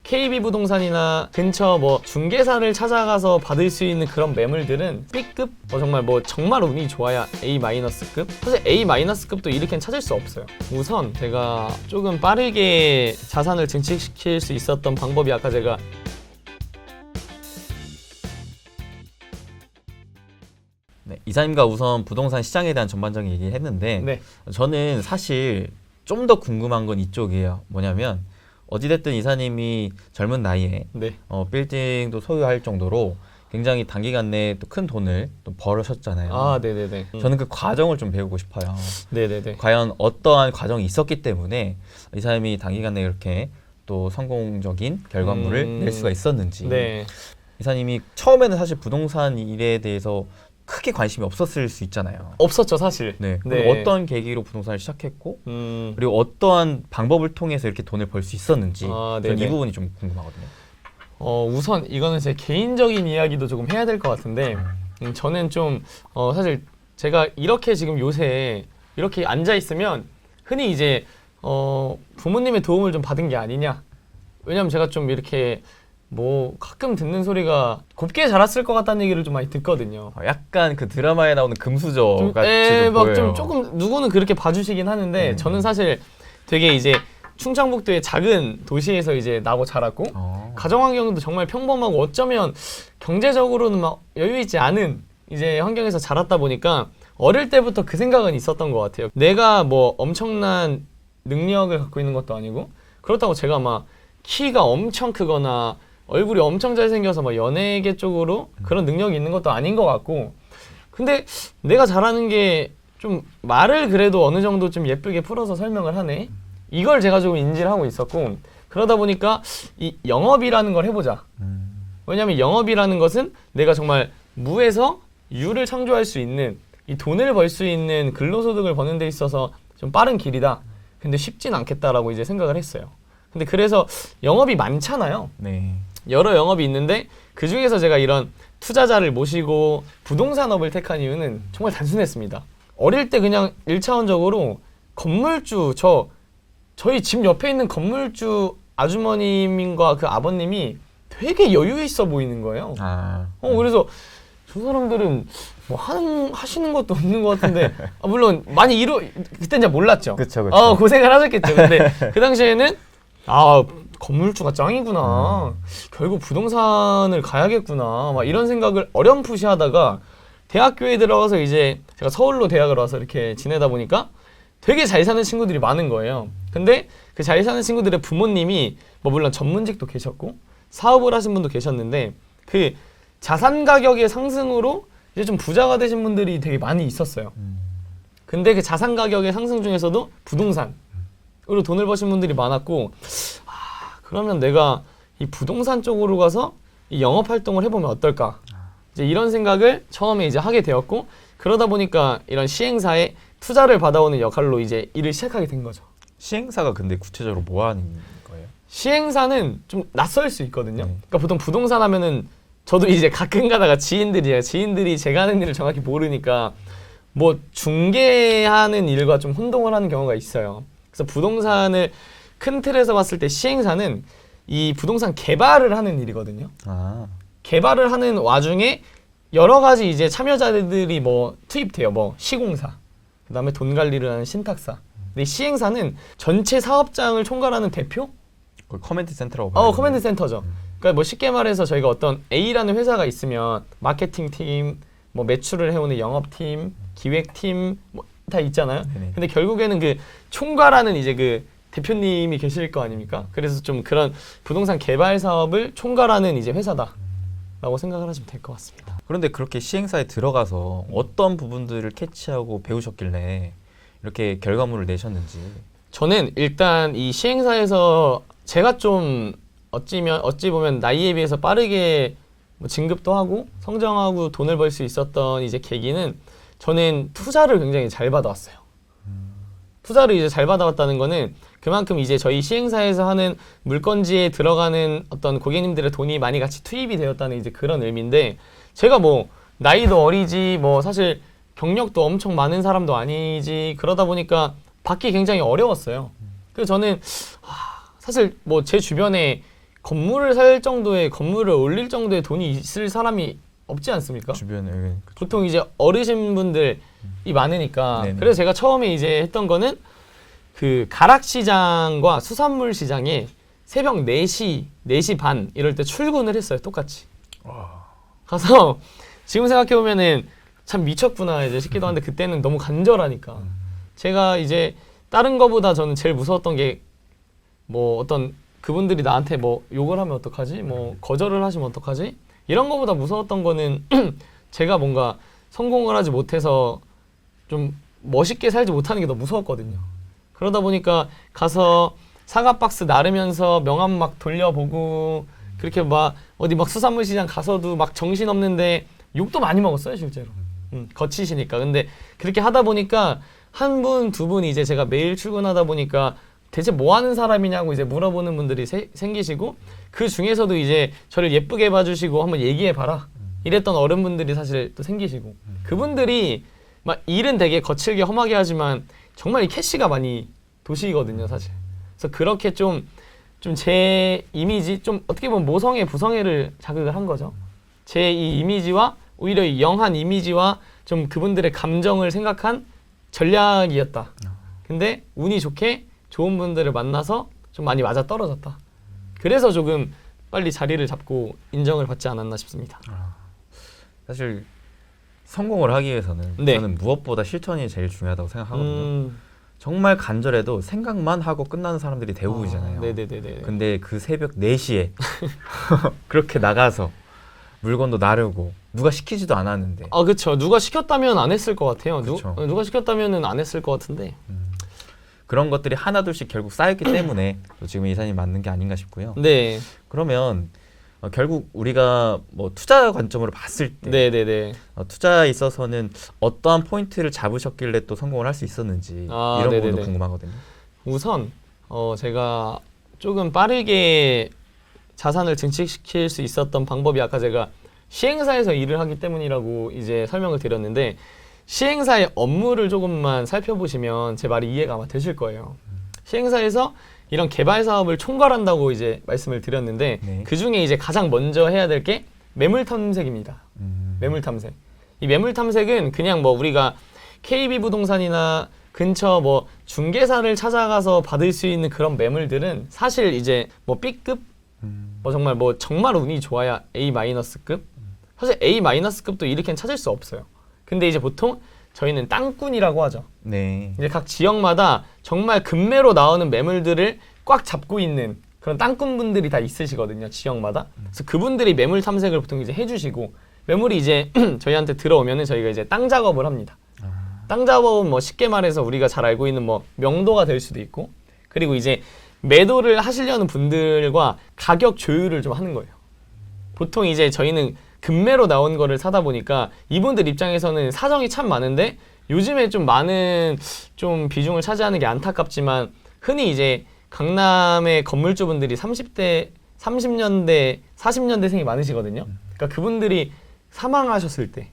KB 부동산이나 근처 뭐 중개사를 찾아가서 받을 수 있는 그런 매물들은 B급? 정말 정말 운이 좋아야 A-급? 사실 A-급도 이렇게는 찾을 수 없어요. 우선 제가 조금 빠르게 자산을 증식시킬 수 있었던 방법이 아까 제가 네, 이사님과 우선 부동산 시장에 대한 전반적인 얘기를 했는데 네. 저는 사실 좀 더 궁금한 건 이쪽이에요. 뭐냐면 어찌됐든 이사님이 젊은 나이에 네. 빌딩도 소유할 정도로 굉장히 단기간 내에 또 큰 돈을 또 벌으셨잖아요. 아, 네네네. 저는 그 과정을 좀 배우고 싶어요. 네네네. 과연 어떠한 과정이 있었기 때문에 이사님이 단기간 내에 이렇게 또 성공적인 결과물을 낼 수가 있었는지. 네. 이사님이 처음에는 사실 부동산 일에 대해서 크게 관심이 없었을 수 있잖아요. 없었죠, 사실. 네. 네. 그럼 어떤 계기로 부동산을 시작했고 그리고 어떠한 방법을 통해서 이렇게 돈을 벌 수 있었는지 아, 저는 이 네네. 부분이 좀 궁금하거든요. 우선 이거는 제 개인적인 이야기도 조금 해야 될 것 같은데 저는 좀 사실 제가 이렇게 지금 요새 이렇게 앉아 있으면 흔히 이제 부모님의 도움을 좀 받은 게 아니냐. 왜냐면 제가 좀 이렇게 가끔 듣는 소리가 곱게 자랐을 것 같다는 얘기를 좀 많이 듣거든요. 약간 그 드라마에 나오는 금수저 같이 좀 막 보여요. 좀 조금 누구는 그렇게 봐주시긴 하는데 저는 사실 되게 이제 충청북도의 작은 도시에서 이제 나고 자랐고 가정 환경도 정말 평범하고 어쩌면 경제적으로는 막 여유 있지 않은 이제 환경에서 자랐다 보니까 어릴 때부터 그 생각은 있었던 것 같아요. 내가 엄청난 능력을 갖고 있는 것도 아니고 그렇다고 제가 막 키가 엄청 크거나 얼굴이 엄청 잘생겨서 막 연예계 쪽으로 그런 능력이 있는 것도 아닌 것 같고 근데 내가 잘하는 게 좀 말을 그래도 어느 정도 좀 예쁘게 풀어서 설명을 하네. 이걸 제가 조금 인지를 하고 있었고 그러다 보니까 이 영업이라는 걸 해보자. 왜냐면 영업이라는 것은 내가 정말 무에서 유를 창조할 수 있는 이 돈을 벌 수 있는 근로소득을 버는 데 있어서 좀 빠른 길이다. 근데 쉽진 않겠다라고 이제 생각을 했어요. 근데 그래서 영업이 많잖아요. 네. 여러 영업이 있는데 그 중에서 제가 이런 투자자를 모시고 부동산업을 택한 이유는 정말 단순했습니다. 어릴 때 그냥 1차원적으로 건물주 저희 집 옆에 있는 건물주 아주머님과 그 아버님이 되게 여유 있어 보이는 거예요. 그래서 저 사람들은 하시는 것도 없는 것 같은데 물론 많이 그땐 잘 몰랐죠. 그쵸. 고생을 하셨겠죠. 근데 그 당시에는 건물주가 짱이구나. 결국 부동산을 가야겠구나. 막 이런 생각을 어렴풋이 하다가 대학교에 들어가서 이제 제가 서울로 대학을 와서 이렇게 지내다 보니까 되게 잘 사는 친구들이 많은 거예요. 근데 그 잘 사는 친구들의 부모님이 물론 전문직도 계셨고 사업을 하신 분도 계셨는데 그 자산 가격의 상승으로 이제 좀 부자가 되신 분들이 되게 많이 있었어요. 근데 그 자산 가격의 상승 중에서도 부동산으로 돈을 버신 분들이 많았고 그러면 내가 이 부동산 쪽으로 가서 이 영업 활동을 해보면 어떨까? 이제 이런 생각을 처음에 이제 하게 되었고 그러다 보니까 이런 시행사에 투자를 받아오는 역할로 이제 일을 시작하게 된 거죠. 시행사가 근데 구체적으로 뭐 하는 거예요? 시행사는 좀 낯설 수 있거든요. 그러니까 보통 부동산 하면은 저도 이제 가끔 가다가 지인들이 제가 하는 일을 정확히 모르니까 중개하는 일과 좀 혼동을 하는 경우가 있어요. 그래서 부동산을 큰 틀에서 봤을 때 시행사는 이 부동산 개발을 하는 일이거든요. 개발을 하는 와중에 여러 가지 이제 참여자들이 투입돼요. 시공사, 그다음에 돈 관리를 하는 신탁사. 근데 시행사는 전체 사업장을 총괄하는 대표? 커맨드 센터라고 봐요. 커맨드 센터죠. 그러니까 쉽게 말해서 저희가 어떤 A라는 회사가 있으면 마케팅 팀, 매출을 해오는 영업팀, 기획팀 다 있잖아요. 네네. 근데 결국에는 그 총괄하는 이제 그 대표님이 계실 거 아닙니까? 그래서 좀 그런 부동산 개발 사업을 총괄하는 이제 회사다라고 생각을 하시면 될 것 같습니다. 그런데 그렇게 시행사에 들어가서 어떤 부분들을 캐치하고 배우셨길래 이렇게 결과물을 내셨는지. 저는 일단 이 시행사에서 제가 좀 어찌 보면 나이에 비해서 빠르게 진급도 하고 성장하고 돈을 벌 수 있었던 이제 계기는 저는 투자를 굉장히 잘 받아왔어요. 투자를 이제 잘 받아왔다는 거는 그만큼 이제 저희 시행사에서 하는 물건지에 들어가는 어떤 고객님들의 돈이 많이 같이 투입이 되었다는 이제 그런 의미인데 제가 나이도 어리지 사실 경력도 엄청 많은 사람도 아니지 그러다 보니까 받기 굉장히 어려웠어요. 그래서 저는 사실 제 주변에 건물을 살 정도의 건물을 올릴 정도의 돈이 있을 사람이 없지 않습니까? 주변에 그쵸. 보통 이제 어르신분들이 많으니까. 네네. 그래서 제가 처음에 이제 했던 거는 그 가락시장과 수산물 시장에 새벽 4시, 4시 반 이럴 때 출근을 했어요. 똑같이. 가서 지금 생각해보면은 참 미쳤구나 이제 싶기도 한데 그때는 너무 간절하니까. 제가 이제 다른 거보다 저는 제일 무서웠던 게 뭐 어떤 그분들이 나한테 뭐 욕을 하면 어떡하지? 뭐 거절을 하시면 어떡하지? 이런 거보다 무서웠던 거는 제가 뭔가 성공을 하지 못해서 좀 멋있게 살지 못하는 게 더 무서웠거든요. 그러다 보니까 가서 사과 박스 나르면서 명함 막 돌려보고 그렇게 막 어디 막 수산물 시장 가서도 막 정신 없는데 욕도 많이 먹었어요, 실제로. 거치시니까. 근데 그렇게 하다 보니까 한 분, 두 분 이제 제가 매일 출근하다 보니까 대체 뭐 하는 사람이냐고 이제 물어보는 분들이 생기시고 그 중에서도 이제 저를 예쁘게 봐주시고 한번 얘기해봐라 이랬던 어른분들이 사실 또 생기시고 그분들이 막 일은 되게 거칠게 험하게 하지만 정말 이 캐시가 많이 도시거든요, 사실. 그래서 그렇게 좀 제 이미지 좀 어떻게 보면 모성애 부성애를 자극을 한 거죠. 제 이 이미지와 오히려 이 영한 이미지와 좀 그분들의 감정을 생각한 전략이었다. 근데 운이 좋게 좋은 분들을 만나서 좀 많이 맞아 떨어졌다. 그래서 조금 빨리 자리를 잡고 인정을 받지 않았나 싶습니다. 사실 성공을 하기 위해서는 네. 저는 무엇보다 실천이 제일 중요하다고 생각하거든요. 정말 간절해도 생각만 하고 끝나는 사람들이 대부분이잖아요. 네네네네. 근데 그 새벽 4시에 그렇게 나가서 물건도 나르고 누가 시키지도 않았는데 아, 그렇죠. 누가 시켰다면 안 했을 것 같아요. 그쵸. 누가 시켰다면은 안 했을 것 같은데. 그런 것들이 하나둘씩 결국 쌓였기 때문에 또 지금 이사님 맞는 게 아닌가 싶고요. 네. 그러면 결국 우리가 뭐 투자 관점으로 봤을 때 네네네. 투자에 있어서는 어떠한 포인트를 잡으셨길래 또 성공을 할 수 있었는지 이런 네네네. 부분도 궁금하거든요. 우선 제가 조금 빠르게 자산을 증식시킬 수 있었던 방법이 아까 제가 시행사에서 일을 하기 때문이라고 이제 설명을 드렸는데 시행사의 업무를 조금만 살펴보시면 제 말이 이해가 아마 되실 거예요. 시행사에서 이런 개발 사업을 총괄한다고 이제 말씀을 드렸는데 네. 그 중에 이제 가장 먼저 해야 될 게 매물 탐색입니다. 매물 탐색. 이 매물 탐색은 그냥 뭐 우리가 KB 부동산이나 근처 뭐 중개사를 찾아가서 받을 수 있는 그런 매물들은 사실 이제 뭐 B급 뭐 정말 운이 좋아야 A-급급 사실 A-급도 이렇게는 찾을 수 없어요. 근데 이제 보통 저희는 땅꾼이라고 하죠. 네. 이제 각 지역마다 정말 급매로 나오는 매물들을 꽉 잡고 있는 그런 땅꾼분들이 다 있으시거든요, 지역마다. 그래서 그분들이 매물 탐색을 보통 이제 해주시고 매물이 이제 저희한테 들어오면은 저희가 이제 땅 작업을 합니다. 땅 작업은 뭐 쉽게 말해서 우리가 잘 알고 있는 뭐 명도가 될 수도 있고 그리고 이제 매도를 하시려는 분들과 가격 조율을 좀 하는 거예요. 보통 이제 저희는 급매로 나온 거를 사다 보니까 이분들 입장에서는 사정이 참 많은데 요즘에 좀 많은 좀 비중을 차지하는 게 안타깝지만 흔히 이제 강남의 건물주분들이 30대, 30년대, 40년대생이 많으시거든요. 그러니까 그분들이 사망하셨을 때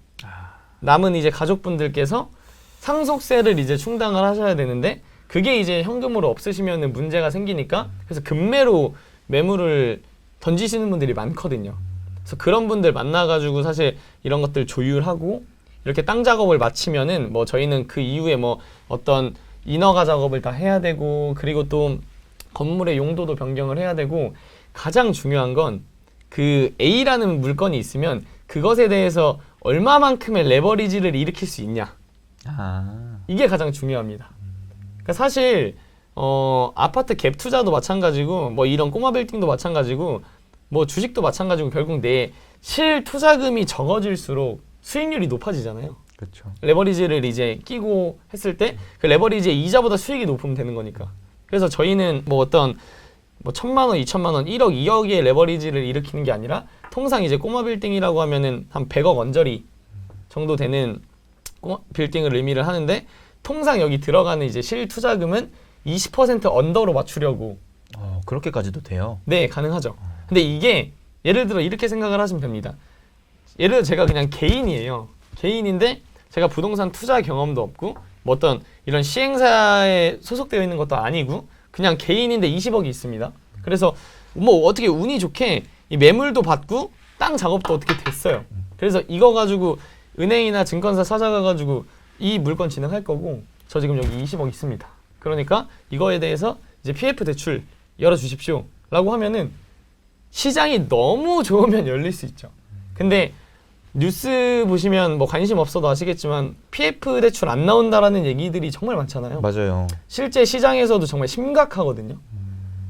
남은 이제 가족분들께서 상속세를 이제 충당을 하셔야 되는데 그게 이제 현금으로 없으시면 문제가 생기니까 그래서 급매로 매물을 던지시는 분들이 많거든요. 그래서 그런 분들 만나가지고 사실 이런 것들 조율하고 이렇게 땅 작업을 마치면은 뭐 저희는 그 이후에 뭐 어떤 인허가 작업을 다 해야 되고 그리고 또 건물의 용도도 변경을 해야 되고 가장 중요한 건 그 A라는 물건이 있으면 그것에 대해서 얼마만큼의 레버리지를 일으킬 수 있냐 이게 가장 중요합니다. 그러니까 사실 아파트 갭 투자도 마찬가지고 뭐 이런 꼬마 빌딩도 마찬가지고 뭐 주식도 마찬가지고 결국 내 실 투자금이 적어질수록 수익률이 높아지잖아요. 그렇죠. 레버리지를 이제 끼고 했을 때 그 레버리지의 이자보다 수익이 높으면 되는 거니까. 그래서 저희는 뭐 어떤 뭐 1,000만 원, 2,000만 원, 1억, 2억의 레버리지를 일으키는 게 아니라 통상 이제 꼬마 빌딩이라고 하면은 한 100억 언저리 정도 되는 꼬마 빌딩을 의미를 하는데 통상 여기 들어가는 이제 실 투자금은 20% 언더로 맞추려고. 그렇게까지도 돼요? 네, 가능하죠. 근데 이게 예를 들어 이렇게 생각을 하시면 됩니다. 예를 들어 제가 그냥 개인이에요. 개인인데 제가 부동산 투자 경험도 없고 뭐 어떤 이런 시행사에 소속되어 있는 것도 아니고 그냥 개인인데 20억이 있습니다. 그래서 뭐 어떻게 운이 좋게 이 매물도 받고 땅 작업도 어떻게 됐어요. 그래서 이거 가지고 은행이나 증권사 찾아가가지고 이 물건 진행할 거고 저 지금 여기 20억 있습니다. 그러니까 이거에 대해서 이제 PF 대출 열어주십시오 라고 하면은 시장이 너무 좋으면 열릴 수 있죠. 근데 뉴스 보시면 뭐 관심 없어도 아시겠지만 PF 대출 안 나온다라는 얘기들이 정말 많잖아요. 맞아요. 실제 시장에서도 정말 심각하거든요.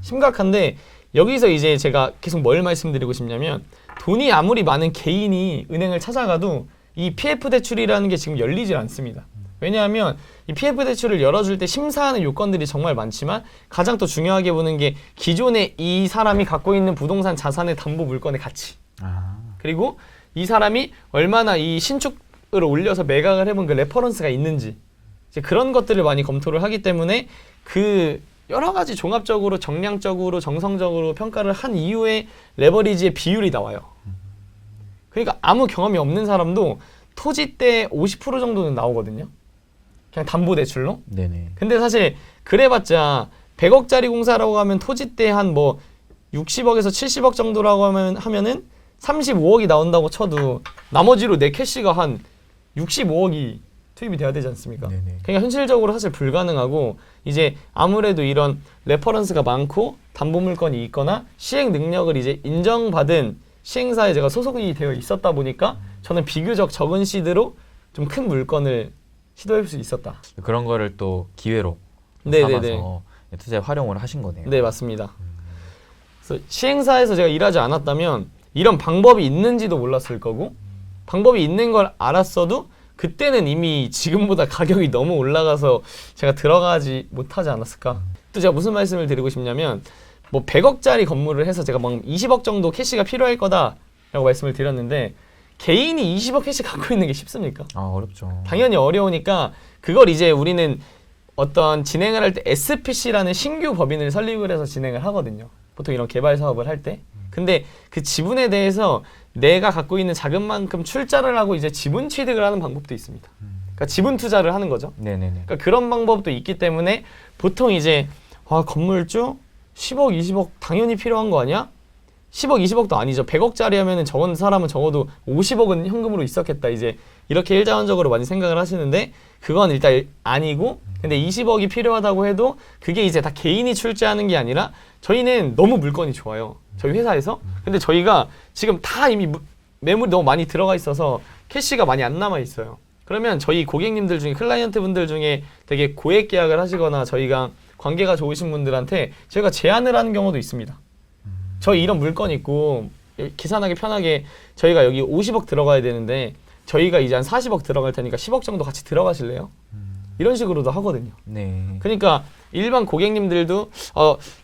심각한데 여기서 이제 제가 계속 뭘 말씀드리고 싶냐면 돈이 아무리 많은 개인이 은행을 찾아가도 이 PF 대출이라는 게 지금 열리질 않습니다. 왜냐하면 이 PF 대출을 열어줄 때 심사하는 요건들이 정말 많지만 가장 또 중요하게 보는 게 기존에 이 사람이 갖고 있는 부동산 자산의 담보 물건의 가치. 그리고 이 사람이 얼마나 이 신축을 올려서 매각을 해본 그 레퍼런스가 있는지 이제 그런 것들을 많이 검토를 하기 때문에 그 여러 가지 종합적으로 정량적으로 정성적으로 평가를 한 이후에 레버리지의 비율이 나와요. 그러니까 아무 경험이 없는 사람도 토지 때 50% 정도는 나오거든요. 그냥 담보대출로. 네네. 근데 사실 그래봤자 100억짜리 공사라고 하면 토지 때 한 뭐 60억에서 70억 정도라고 하면은 35억이 나온다고 쳐도 나머지로 내 캐시가 한 65억이 투입이 돼야 되지 않습니까? 네네. 그러니까 현실적으로 사실 불가능하고 이제 아무래도 이런 레퍼런스가 많고 담보 물건이 있거나 시행 능력을 이제 인정받은 시행사에 제가 소속이 되어 있었다 보니까 저는 비교적 적은 시드로 좀 큰 물건을 시도할 수 있었다. 그런 거를 또 기회로 네네네. 삼아서 투자에 활용을 하신 거네요. 네, 맞습니다. 그래서 시행사에서 제가 일하지 않았다면 이런 방법이 있는지도 몰랐을 거고 방법이 있는 걸 알았어도 그때는 이미 지금보다 가격이 너무 올라가서 제가 들어가지 못하지 않았을까. 또 제가 무슨 말씀을 드리고 싶냐면 뭐 100억짜리 건물을 해서 제가 막 20억 정도 캐시가 필요할 거다라고 말씀을 드렸는데 개인이 20억 캐시 갖고 있는 게 쉽습니까? 아, 어렵죠. 당연히 어려우니까 그걸 이제 우리는 어떤 진행을 할 때 SPC라는 신규 법인을 설립을 해서 진행을 하거든요. 보통 이런 개발 사업을 할 때. 근데 그 지분에 대해서 내가 갖고 있는 자금만큼 출자를 하고 이제 지분 취득을 하는 방법도 있습니다. 그러니까 지분 투자를 하는 거죠. 네네네. 그러니까 그런 방법도 있기 때문에 보통 이제 건물주 10억, 20억 당연히 필요한 거 아니야? 10억, 20억도 아니죠. 100억짜리 하면은 적은 사람은 적어도 50억은 현금으로 있었겠다. 이제 이렇게 일자원적으로 많이 생각을 하시는데 그건 일단 아니고 근데 20억이 필요하다고 해도 그게 이제 다 개인이 출자하는 게 아니라 저희는 너무 물건이 좋아요. 저희 회사에서. 근데 저희가 지금 다 이미 매물이 너무 많이 들어가 있어서 캐시가 많이 안 남아 있어요. 그러면 저희 고객님들 중에 클라이언트 분들 중에 되게 고액 계약을 하시거나 저희가 관계가 좋으신 분들한테 저희가 제안을 하는 경우도 있습니다. 저희 이런 물건 있고 계산하기 편하게 저희가 여기 50억 들어가야 되는데 저희가 이제 한 40억 들어갈 테니까 10억 정도 같이 들어가실래요? 이런 식으로도 하거든요. 네. 그러니까 일반 고객님들도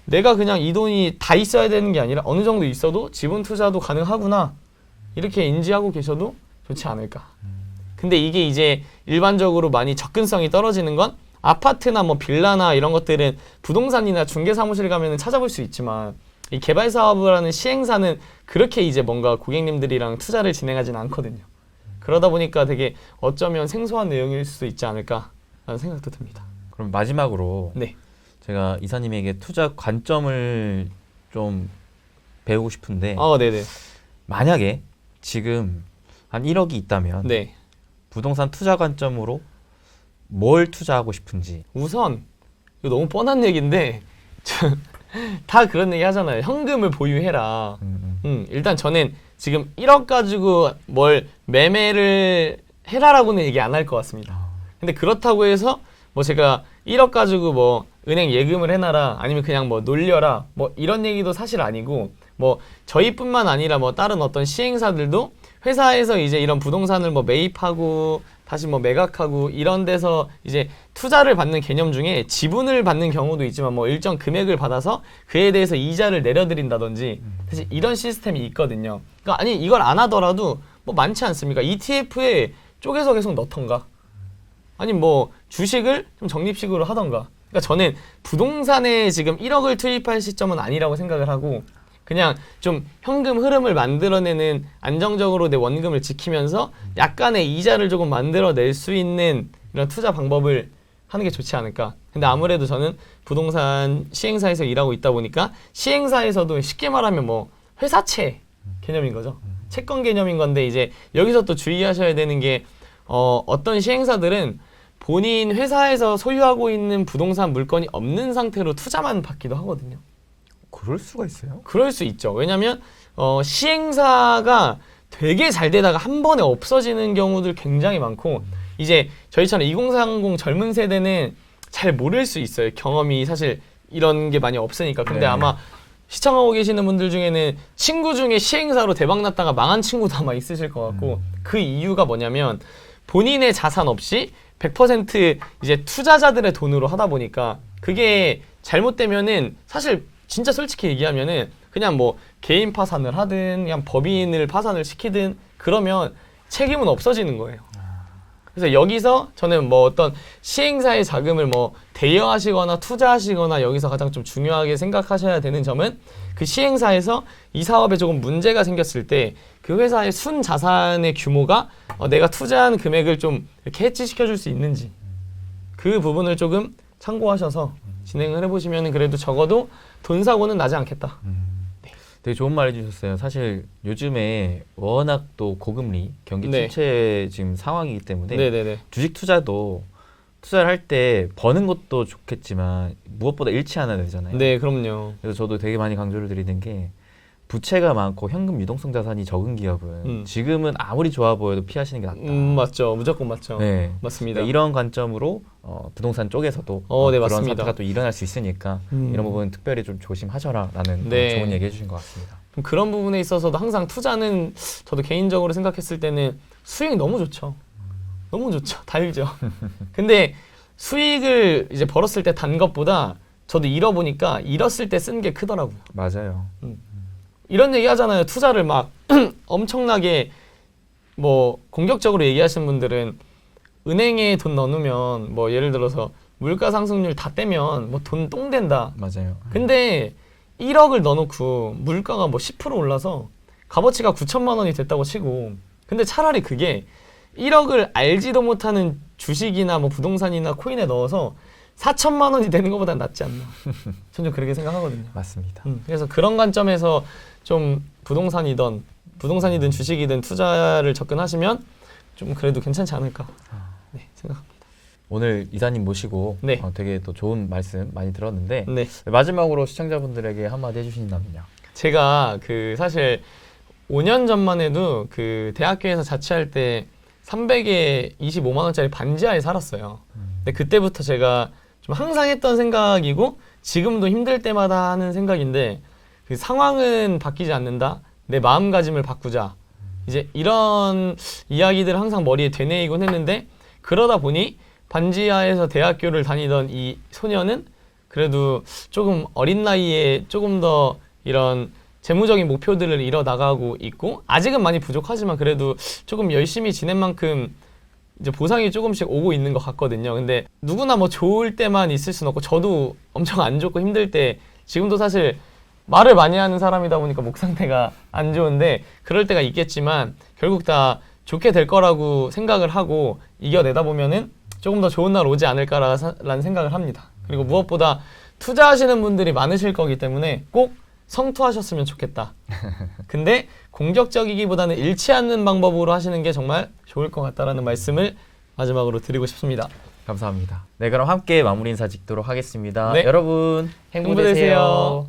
내가 그냥 이 돈이 다 있어야 되는 게 아니라 어느 정도 있어도 지분 투자도 가능하구나 이렇게 인지하고 계셔도 좋지 않을까. 근데 이게 이제 일반적으로 많이 접근성이 떨어지는 건 아파트나 뭐 빌라나 이런 것들은 부동산이나 중개사무실 가면은 찾아볼 수 있지만 이 개발 사업을 하는 시행사는 그렇게 이제 뭔가 고객님들이랑 투자를 진행하지는 않거든요. 그러다 보니까 되게 어쩌면 생소한 내용일 수도 있지 않을까라는 생각도 듭니다. 그럼 마지막으로 네. 제가 이사님에게 투자 관점을 좀 배우고 싶은데 네네. 만약에 지금 한 1억이 있다면 네. 부동산 투자 관점으로 뭘 투자하고 싶은지. 우선 이거 너무 뻔한 얘기인데 다 그런 얘기 하잖아요. 현금을 보유해라. 일단 저는 지금 1억 가지고 뭘 매매를 해라라고는 얘기 안 할 것 같습니다. 근데 그렇다고 해서 뭐 제가 1억 가지고 뭐 은행 예금을 해놔라 아니면 그냥 뭐 놀려라 뭐 이런 얘기도 사실 아니고 뭐 저희뿐만 아니라 뭐 다른 어떤 시행사들도 회사에서 이제 이런 부동산을 뭐 매입하고 다시 뭐 매각하고 이런 데서 이제 투자를 받는 개념 중에 지분을 받는 경우도 있지만 뭐 일정 금액을 받아서 그에 대해서 이자를 내려드린다든지 사실 이런 시스템이 있거든요. 그러니까 아니 이걸 안 하더라도 뭐 많지 않습니까? ETF에 쪼개서 계속 넣던가 아니 뭐 주식을 좀 적립식으로 하던가. 그러니까 저는 부동산에 지금 1억을 투입할 시점은 아니라고 생각을 하고 그냥 좀 현금 흐름을 만들어내는 안정적으로 내 원금을 지키면서 약간의 이자를 조금 만들어낼 수 있는 이런 투자 방법을 하는 게 좋지 않을까. 근데 아무래도 저는 부동산 시행사에서 일하고 있다 보니까 시행사에서도 쉽게 말하면 뭐 회사채 개념인 거죠. 채권 개념인 건데 이제 여기서 또 주의하셔야 되는 게 어떤 시행사들은 본인 회사에서 소유하고 있는 부동산 물건이 없는 상태로 투자만 받기도 하거든요. 그럴 수가 있어요? 그럴 수 있죠. 왜냐하면 시행사가 되게 잘 되다가 한 번에 없어지는 경우들 굉장히 많고 이제 저희처럼 2030 젊은 세대는 잘 모를 수 있어요. 경험이 사실 이런 게 많이 없으니까. 근데 네. 아마 시청하고 계시는 분들 중에는 친구 중에 시행사로 대박났다가 망한 친구도 아마 있으실 것 같고 그 이유가 뭐냐면 본인의 자산 없이 100% 이제 투자자들의 돈으로 하다 보니까 그게 잘못되면은 사실 진짜 솔직히 얘기하면은 그냥 뭐 개인 파산을 하든 그냥 법인을 파산을 시키든 그러면 책임은 없어지는 거예요. 그래서 여기서 저는 뭐 어떤 시행사의 자금을 뭐 대여하시거나 투자하시거나 여기서 가장 좀 중요하게 생각하셔야 되는 점은 그 시행사에서 이 사업에 조금 문제가 생겼을 때 그 회사의 순 자산의 규모가 내가 투자한 금액을 좀 이렇게 해지시켜 줄 수 있는지 그 부분을 조금 참고하셔서 진행을 해보시면 그래도 적어도 돈 사고는 나지 않겠다. 되게 좋은 말 해주셨어요. 사실 요즘에 워낙 또 고금리, 경기 네. 침체 지금 상황이기 때문에 네네네. 주식 투자도 투자를 할 때 버는 것도 좋겠지만 무엇보다 잃지 않아야 되잖아요. 네, 그럼요. 그래서 저도 되게 많이 강조를 드리는 게 부채가 많고 현금 유동성 자산이 적은 기업은 지금은 아무리 좋아 보여도 피하시는 게 낫다. 맞죠. 무조건 맞죠. 네. 맞습니다. 그러니까 이런 관점으로 부동산 쪽에서도 네, 그런 맞습니다. 사태가 또 일어날 수 있으니까 이런 부분 특별히 좀 조심하셔라라는 네. 좋은 얘기 해주신 것 같습니다. 그런 부분에 있어서도 항상 투자는 저도 개인적으로 생각했을 때는 수익이 너무 좋죠. 너무 좋죠. 달죠. 근데 수익을 이제 벌었을 때 단 것보다 저도 잃어보니까 잃었을 때 쓴 게 크더라고요. 맞아요. 이런 얘기 하잖아요. 투자를 막 엄청나게 뭐 공격적으로 얘기하시는 분들은 은행에 돈 넣어놓으면 뭐 예를 들어서 물가 상승률 다 떼면 뭐 돈 똥 된다. 맞아요. 근데 1억을 넣어놓고 물가가 뭐 10% 올라서 값어치가 9천만 원이 됐다고 치고 근데 차라리 그게 1억을 알지도 못하는 주식이나 뭐 부동산이나 코인에 넣어서 4천만 원이 되는 것보다 낫지 않나. 저는 좀 그렇게 생각하거든요. 맞습니다. 그래서 그런 관점에서 좀 부동산이든 주식이든 투자를 접근하시면 좀 그래도 괜찮지 않을까 생각합니다. 오늘 이사님 모시고 네. 되게 또 좋은 말씀 많이 들었는데 네. 마지막으로 시청자분들에게 한마디 해주신다면요. 제가 그 사실 5년 전만 해도 그 대학교에서 자취할 때 300에 25만 원짜리 반지하에 살았어요. 근데 그때부터 제가 좀 항상 했던 생각이고 지금도 힘들 때마다 하는 생각인데 그 상황은 바뀌지 않는다. 내 마음가짐을 바꾸자. 이제 이런 이야기들을 항상 머리에 되뇌이곤 했는데 그러다 보니 반지하에서 대학교를 다니던 이 소녀는 그래도 조금 어린 나이에 조금 더 이런 재무적인 목표들을 이뤄 나가고 있고 아직은 많이 부족하지만 그래도 조금 열심히 지낸 만큼 이제 보상이 조금씩 오고 있는 것 같거든요. 근데 누구나 뭐 좋을 때만 있을 수는 없고 저도 엄청 안 좋고 힘들 때 지금도 사실 말을 많이 하는 사람이다 보니까 목 상태가 안 좋은데 그럴 때가 있겠지만 결국 다 좋게 될 거라고 생각을 하고 이겨내다 보면은 조금 더 좋은 날 오지 않을까라는 생각을 합니다. 그리고 무엇보다 투자하시는 분들이 많으실 거기 때문에 꼭 성투하셨으면 좋겠다. 근데 공격적이기보다는 잃지 않는 방법으로 하시는 게 정말 좋을 것 같다라는 말씀을 마지막으로 드리고 싶습니다. 감사합니다. 네, 그럼 함께 마무리 인사 짓도록 하겠습니다. 네. 여러분 행복 되세요.